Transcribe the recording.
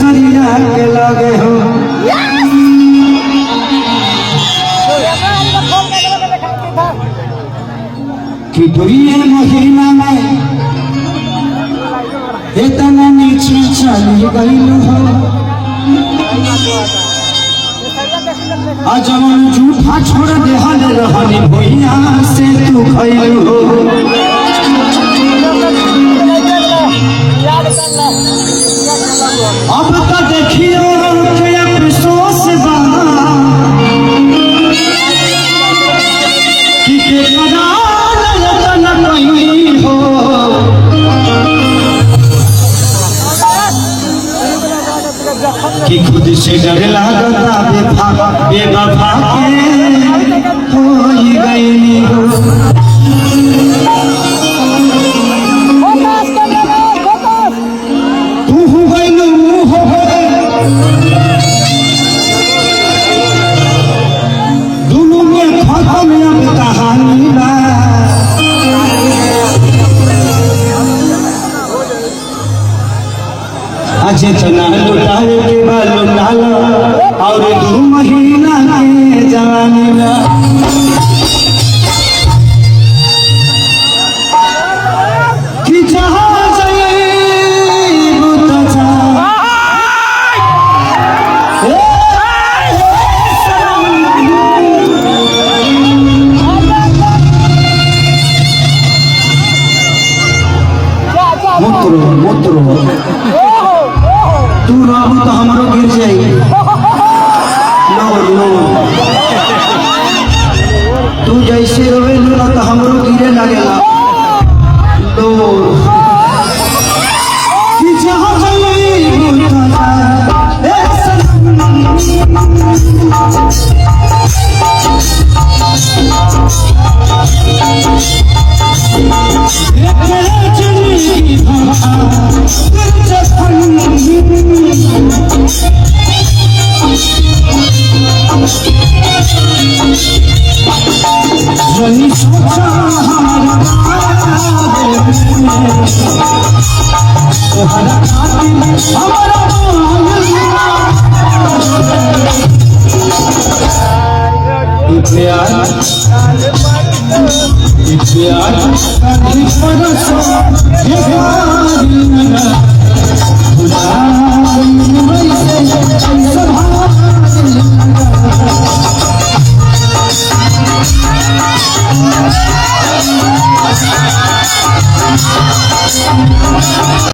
करिया के लगे हो कि 2 महीना में इतना नीचे चली गई हो जवन झूठा छोड़ दे हल रहनी भैया से तू खैल हो अब तो देखियो के अफसोस बा कि के करार न कहीं हो कि खुद से डर लागता बेवफा के हो गई हो जितना लुटाए के मालूम डालो और 2 महीना के जवानी कि जहाँ जाइबू तो जा मोतरो तू रहू तो हमरो गिर जाई लो तू जैसे रोए ना तो हमरो गिरे लगेला लो कि जहाँ जाइबू तो प्यार